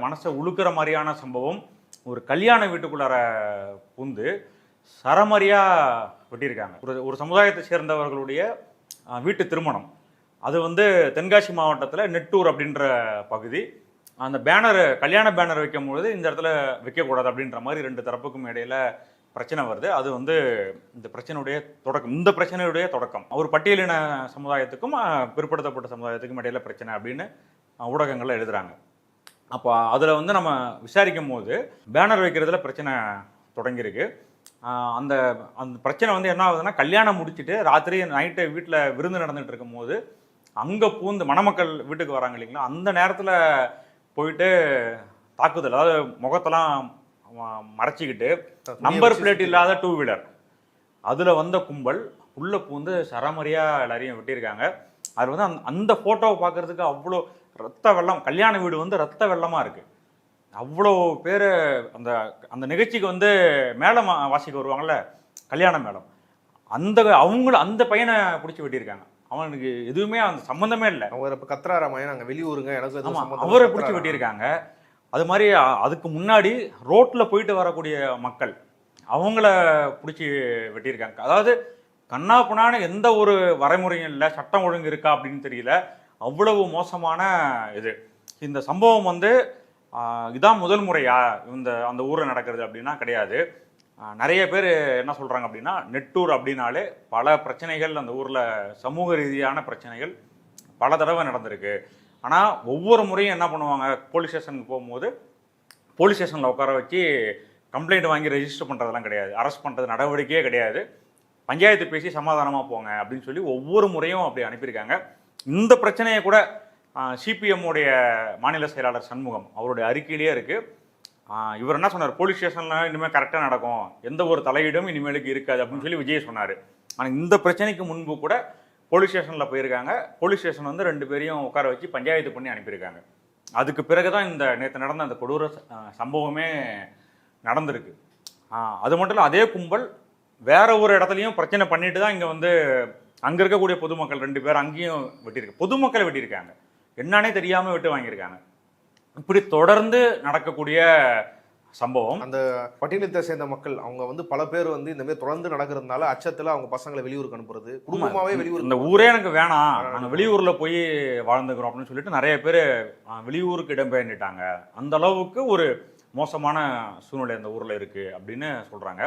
மனசை உழுக்கிற மாதிரியான சம்பவம். ஒரு கல்யாண வீட்டுக்குள்ளார புந்து சரமரியா வெட்டியிருக்காங்க. ஒரு சமுதாயத்தை சேர்ந்தவர்களுடைய வீட்டு திருமணம். அது தென்காசி மாவட்டத்தில் நெட்டூர் அப்படின்ற பகுதி. அந்த பேனர், கல்யாண பேனர் வைக்கும்போது இந்த இடத்துல வைக்கக்கூடாது அப்படின்ற மாதிரி ரெண்டு தரப்புக்கும் இடையில பிரச்சனை வருது. அது இந்த பிரச்சனையுடைய தொடக்கம். இந்த பிரச்சனையுடைய தொடக்கம் ஒரு பட்டியலின சமுதாயத்துக்கும் பிற்படுத்தப்பட்ட சமுதாயத்துக்கும் இடையில பிரச்சனை அப்படின்னு ஊடகங்கள்ல எழுதுறாங்க. அப்போ அதில் நம்ம விசாரிக்கும் போது பேனர் வைக்கிறதுல பிரச்சனை தொடங்கியிருக்கு. அந்த அந்த பிரச்சனை என்ன ஆகுதுன்னா, கல்யாணம் முடிச்சுட்டு ராத்திரி நைட்டு வீட்டில் விருந்து நடந்துகிட்டு இருக்கும்போது அங்கே பூந்து மணமக்கள் வீட்டுக்கு வராங்க இல்லைங்களா, அந்த நேரத்தில் போயிட்டு தாக்குதல். அதாவது முகத்தெல்லாம் மறைச்சிக்கிட்டு நம்பர் பிளேட் இல்லாத 2 வீலர் அதில் வந்த கும்பல் உள்ள பூந்து சரமரியாக எல்லாரையும் வெட்டியிருக்காங்க. அது அந்த ஃபோட்டோவை பார்க்குறதுக்கு அவ்வளோ ரத்த வெள்ளம். கல்யாண வீடு ரத்த வெள்ளமாக இருக்குது. அவ்வளோ பேர் அந்த அந்த நிகழ்ச்சிக்கு மேளம் வாசிக்க வருவாங்கள்ல, கல்யாண மேளம், அந்த பையனை பிடிச்சி வெட்டியிருக்காங்க. அவனுக்கு எதுவுமே அந்த சம்மந்தமே இல்லை. அவர் இப்போ கத்துறாராமையா, நாங்கள் வெளியூருங்க, எனக்கு அவரை பிடிச்சி வெட்டியிருக்காங்க. அது மாதிரி அதுக்கு முன்னாடி ரோட்டில் போயிட்டு வரக்கூடிய மக்கள் அவங்கள பிடிச்சி வெட்டியிருக்காங்க. அதாவது கண்ணாப்புனான எந்த ஒரு வரைமுறையும் இல்லை, சட்டம் ஒழுங்கு இருக்கா அப்படின்னு தெரியல. அவ்வளவு மோசமான இது. இந்த சம்பவம் இதான் முதல் முறையா அந்த ஊரில் நடக்கிறது அப்படின்னா கிடையாது. நிறைய பேர் என்ன சொல்கிறாங்க அப்படின்னா, நெட்டூர் அப்படின்னாலே பல பிரச்சனைகள் அந்த ஊரில், சமூக ரீதியான பிரச்சனைகள் பல தடவை நடந்திருக்கு. ஆனால் ஒவ்வொரு முறையும் என்ன பண்ணுவாங்க, போலீஸ் ஸ்டேஷனுக்கு போகும்போது போலீஸ் ஸ்டேஷனில் உட்கார வச்சு கம்ப்ளைண்ட் வாங்கி ரெஜிஸ்டர் பண்ணுறதெல்லாம் கிடையாது, அரெஸ்ட் பண்ணுறது நடவடிக்கையே கிடையாது. பஞ்சாயத்து பேசி சமாதானமாக போங்க அப்படின்னு சொல்லி ஒவ்வொரு முறையும் அப்படி அனுப்பியிருக்காங்க. இந்த பிரச்சனையை கூட சிபிஎம்முடைய மாநில செயலாளர் சண்முகம் அவருடைய அறிக்கையிலேயே இருக்குது. இவர் என்ன சொன்னார், போலீஸ் ஸ்டேஷனில் இனிமேல் கரெக்டாக நடக்கும், எந்த ஒரு தலையீடும் இனிமேலுக்கு இருக்காது அப்படின்னு சொல்லி விஜய் சொன்னார். ஆனால் இந்த பிரச்சனைக்கு முன்பு கூட போலீஸ் ஸ்டேஷனில் போயிருக்காங்க. போலீஸ் ஸ்டேஷன் 2 பேரையும் உட்கார வச்சு பஞ்சாயத்து பண்ணி அனுப்பியிருக்காங்க. அதுக்கு பிறகு தான் இந்த நேற்று நடந்த அந்த கொடூர சம்பவமே நடந்திருக்கு. அது மட்டும் இல்லை, அதே கும்பல் வேற ஒரு இடத்துலையும் பிரச்சனை பண்ணிட்டு தான் இங்கே அங்கே இருக்கக்கூடிய பொதுமக்கள் 2 பேர் அங்கேயும் வெட்டியிருக்கு. பொதுமக்களை வெட்டியிருக்காங்க, என்னன்னே தெரியாமல் வெட்டு வாங்கியிருக்காங்க. இப்படி தொடர்ந்து நடக்கக்கூடிய சம்பவம். அந்த பட்டியலத்தை சேர்ந்த மக்கள் அவங்க பல பேர் இந்த மாதிரி தொடர்ந்து நடக்கிறதுனால அச்சத்தில் அவங்க பசங்களை வெளியூருக்கு அனுப்புறது, குடும்பமாகவே வெளியூர், இந்த ஊரே எனக்கு வேணாம், நாங்கள் வெளியூரில் போய் வாழ்ந்துக்கிறோம் அப்படின்னு சொல்லிட்டு நிறைய பேர் வெளியூருக்கு இடம்பெயர்ந்துட்டாங்க. அந்த அளவுக்கு ஒரு மோசமான சூழ்நிலை அந்த ஊரில் இருக்குது அப்படின்னு சொல்கிறாங்க.